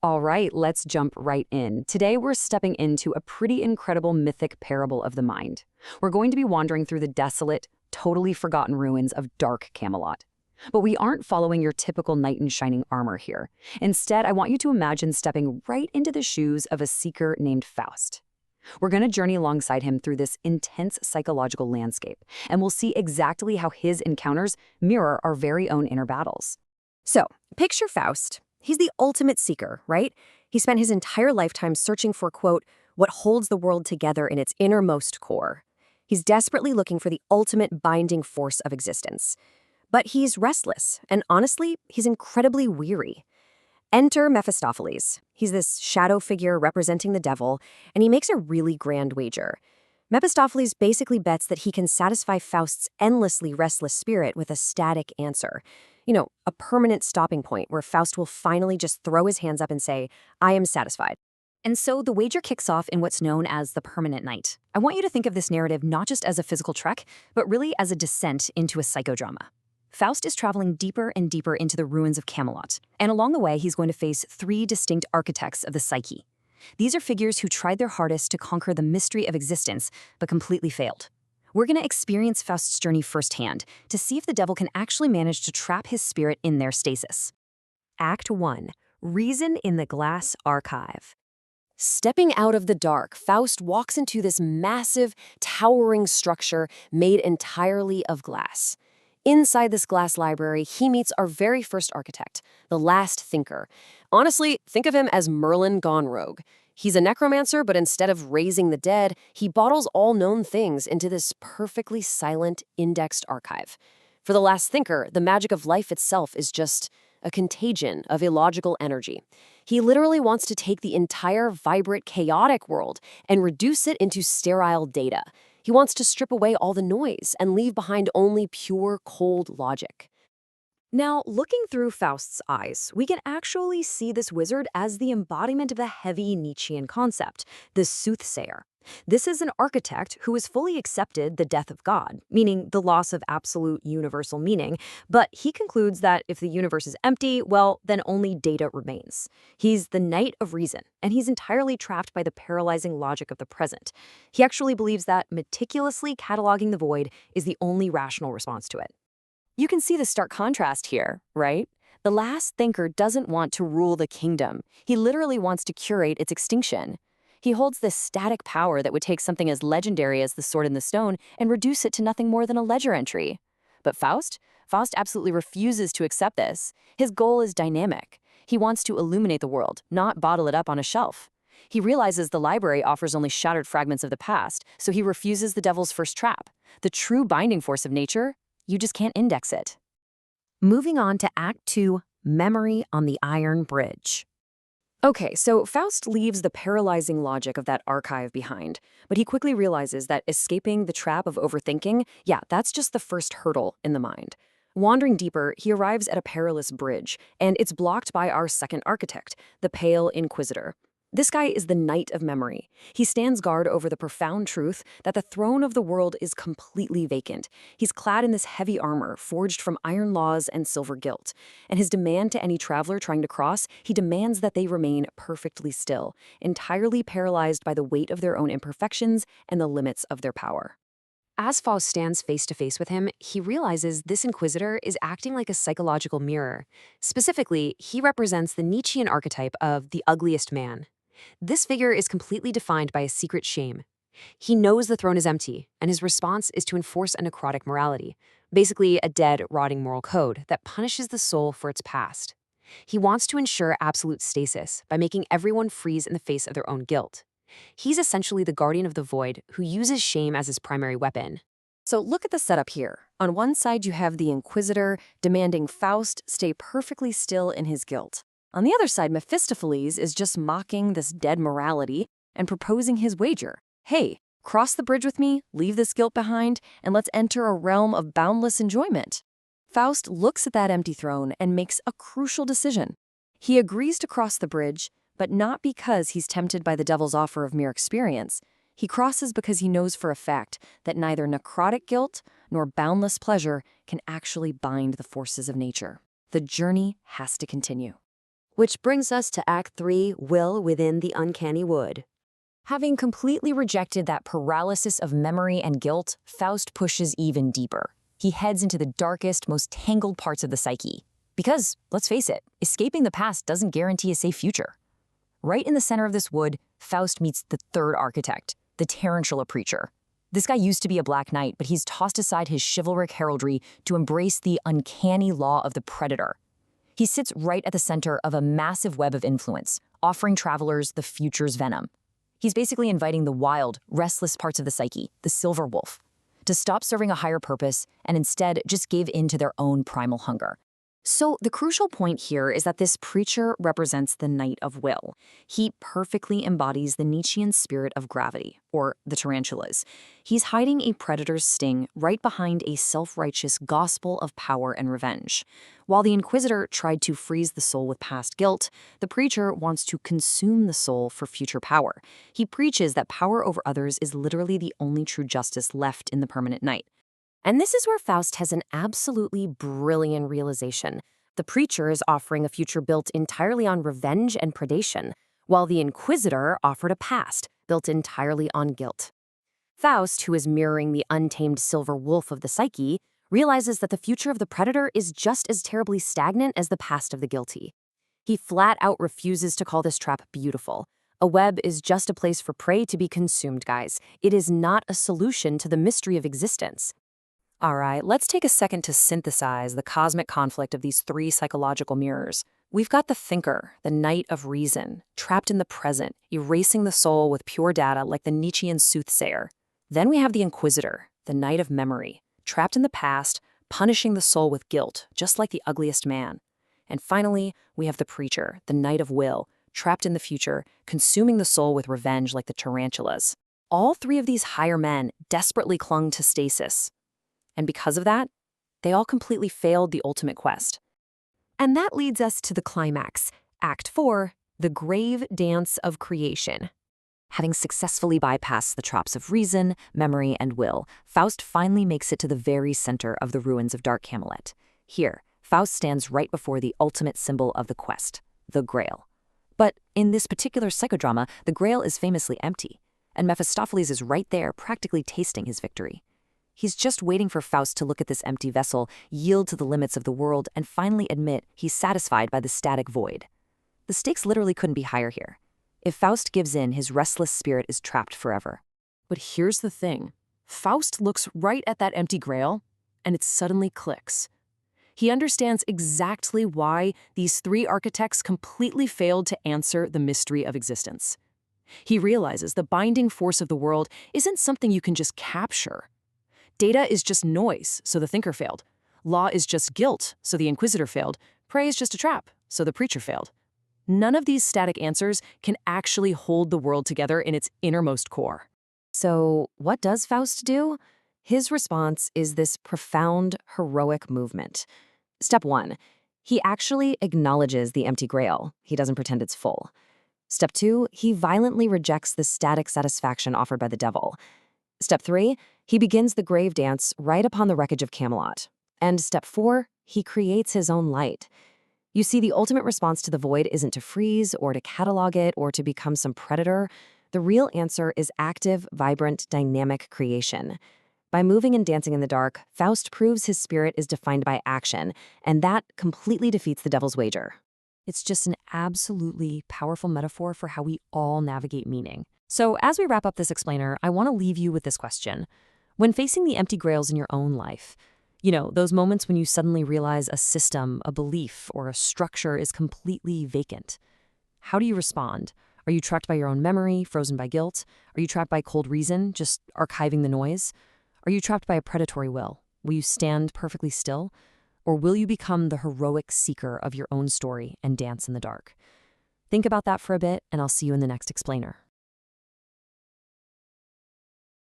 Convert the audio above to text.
All right, let's jump right in. Today, we're stepping into a pretty incredible mythic parable of the mind. We're going to be wandering through the desolate, totally forgotten ruins of dark Camelot. But we aren't following your typical knight in shining armor here. Instead, I want you to imagine stepping right into the shoes of a seeker named Faust. We're going to journey alongside him through this intense psychological landscape, and we'll see exactly how his encounters mirror our very own inner battles. So, picture Faust. He's the ultimate seeker, right? He spent his entire lifetime searching for, quote, what holds the world together in its innermost core. He's desperately looking for the ultimate binding force of existence. But he's restless, and honestly, he's incredibly weary. Enter Mephistopheles. He's this shadow figure representing the devil, and he makes a really grand wager. Mephistopheles basically bets that he can satisfy Faust's endlessly restless spirit with a static answer. A permanent stopping point where Faust will finally just throw his hands up and say, I am satisfied. And so the wager kicks off in what's known as the permanent night. I want you to think of this narrative not just as a physical trek, but really as a descent into a psychodrama. Faust is traveling deeper and deeper into the ruins of Camelot, and along the way he's going to face three distinct architects of the psyche. These are figures who tried their hardest to conquer the mystery of existence, but completely failed. We're going to experience Faust's journey firsthand to see if the devil can actually manage to trap his spirit in their stasis. Act 1. Reason in the Glass Archive. Stepping out of the dark, Faust walks into this massive, towering structure made entirely of glass. Inside this glass library, he meets our very first architect, the last thinker. Honestly, think of him as Merlin gone rogue. He's a necromancer, but instead of raising the dead, he bottles all known things into this perfectly silent, indexed archive. For the last thinker, the magic of life itself is just a contagion of illogical energy. He literally wants to take the entire vibrant, chaotic world and reduce it into sterile data. He wants to strip away all the noise and leave behind only pure, cold logic. Now, looking through Faust's eyes, we can actually see this wizard as the embodiment of the heavy Nietzschean concept, the soothsayer. This is an architect who has fully accepted the death of God, meaning the loss of absolute universal meaning, but he concludes that if the universe is empty, well, then only data remains. He's the knight of reason, and he's entirely trapped by the paralyzing logic of the present. He actually believes that meticulously cataloging the void is the only rational response to it. You can see the stark contrast here, right? The last thinker doesn't want to rule the kingdom. He literally wants to curate its extinction. He holds this static power that would take something as legendary as the sword in the stone and reduce it to nothing more than a ledger entry. But Faust absolutely refuses to accept this. His goal is dynamic. He wants to illuminate the world, not bottle it up on a shelf. He realizes the library offers only shattered fragments of the past, so he refuses the devil's first trap. The true binding force of nature, you just can't index it. Moving on to Act 2, Memory on the Iron Bridge. Okay, so Faust leaves the paralyzing logic of that archive behind, but he quickly realizes that escaping the trap of overthinking, that's just the first hurdle in the mind. Wandering deeper, he arrives at a perilous bridge, and it's blocked by our second architect, the Pale Inquisitor. This guy is the Knight of Memory. He stands guard over the profound truth that the throne of the world is completely vacant. He's clad in this heavy armor, forged from iron laws and silver gilt. And his demand to any traveler trying to cross, he demands that they remain perfectly still, entirely paralyzed by the weight of their own imperfections and the limits of their power. As Faust stands face to face with him, he realizes this Inquisitor is acting like a psychological mirror. Specifically, he represents the Nietzschean archetype of the ugliest man. This figure is completely defined by a secret shame. He knows the throne is empty, and his response is to enforce a necrotic morality, basically a dead, rotting moral code that punishes the soul for its past. He wants to ensure absolute stasis by making everyone freeze in the face of their own guilt. He's essentially the guardian of the void who uses shame as his primary weapon. So look at the setup here. On one side, you have the Inquisitor demanding Faust stay perfectly still in his guilt. On the other side, Mephistopheles is just mocking this dead morality and proposing his wager. Hey, cross the bridge with me, leave this guilt behind, and let's enter a realm of boundless enjoyment. Faust looks at that empty throne and makes a crucial decision. He agrees to cross the bridge, but not because he's tempted by the devil's offer of mere experience. He crosses because he knows for a fact that neither necrotic guilt nor boundless pleasure can actually bind the forces of nature. The journey has to continue. Which brings us to Act 3, Will within the Uncanny Wood. Having completely rejected that paralysis of memory and guilt, Faust pushes even deeper. He heads into the darkest, most tangled parts of the psyche. Because, let's face it, escaping the past doesn't guarantee a safe future. Right in the center of this wood, Faust meets the third architect, the tarantula preacher. This guy used to be a black knight, but he's tossed aside his chivalric heraldry to embrace the uncanny law of the predator. He sits right at the center of a massive web of influence, offering travelers the future's venom. He's basically inviting the wild, restless parts of the psyche, the silver wolf, to stop serving a higher purpose and instead just give in to their own primal hunger. So the crucial point here is that this preacher represents the Knight of Will. He perfectly embodies the Nietzschean spirit of gravity, or the tarantulas. He's hiding a predator's sting right behind a self-righteous gospel of power and revenge. While the Inquisitor tried to freeze the soul with past guilt, the preacher wants to consume the soul for future power. He preaches that power over others is literally the only true justice left in the permanent night. And this is where Faust has an absolutely brilliant realization. The preacher is offering a future built entirely on revenge and predation, while the Inquisitor offered a past built entirely on guilt. Faust, who is mirroring the untamed silver wolf of the psyche, realizes that the future of the predator is just as terribly stagnant as the past of the guilty. He flat out refuses to call this trap beautiful. A web is just a place for prey to be consumed, guys. It is not a solution to the mystery of existence. All right, let's take a second to synthesize the cosmic conflict of these three psychological mirrors. We've got the thinker, the knight of reason, trapped in the present, erasing the soul with pure data like the Nietzschean soothsayer. Then we have the inquisitor, the knight of memory, trapped in the past, punishing the soul with guilt, just like the ugliest man. And finally, we have the preacher, the knight of will, trapped in the future, consuming the soul with revenge like the tarantulas. All three of these higher men desperately clung to stasis. And because of that, they all completely failed the ultimate quest. And that leads us to the climax, Act 4, the grave dance of creation. Having successfully bypassed the traps of reason, memory, and will, Faust finally makes it to the very center of the ruins of Dark Camelot. Here, Faust stands right before the ultimate symbol of the quest, the Grail. But in this particular psychodrama, the Grail is famously empty, and Mephistopheles is right there practically tasting his victory. He's just waiting for Faust to look at this empty vessel, yield to the limits of the world, and finally admit he's satisfied by the static void. The stakes literally couldn't be higher here. If Faust gives in, his restless spirit is trapped forever. But here's the thing. Faust looks right at that empty grail, and it suddenly clicks. He understands exactly why these three architects completely failed to answer the mystery of existence. He realizes the binding force of the world isn't something you can just capture. Data is just noise, so the thinker failed. Law is just guilt, so the inquisitor failed. Prey is just a trap, so the preacher failed. None of these static answers can actually hold the world together in its innermost core. So what does Faust do? His response is this profound, heroic movement. Step 1, he actually acknowledges the empty grail. He doesn't pretend it's full. Step 2, he violently rejects the static satisfaction offered by the devil. Step 3, he begins the grave dance right upon the wreckage of Camelot. And step 4, he creates his own light. You see, the ultimate response to the void isn't to freeze or to catalog it or to become some predator. The real answer is active, vibrant, dynamic creation. By moving and dancing in the dark, Faust proves his spirit is defined by action, and that completely defeats the devil's wager. It's just an absolutely powerful metaphor for how we all navigate meaning. So as we wrap up this explainer, I want to leave you with this question. When facing the empty grails in your own life, those moments when you suddenly realize a system, a belief, or a structure is completely vacant, how do you respond? Are you trapped by your own memory, frozen by guilt? Are you trapped by cold reason, just archiving the noise? Are you trapped by a predatory will? Will you stand perfectly still? Or will you become the heroic seeker of your own story and dance in the dark? Think about that for a bit, and I'll see you in the next explainer.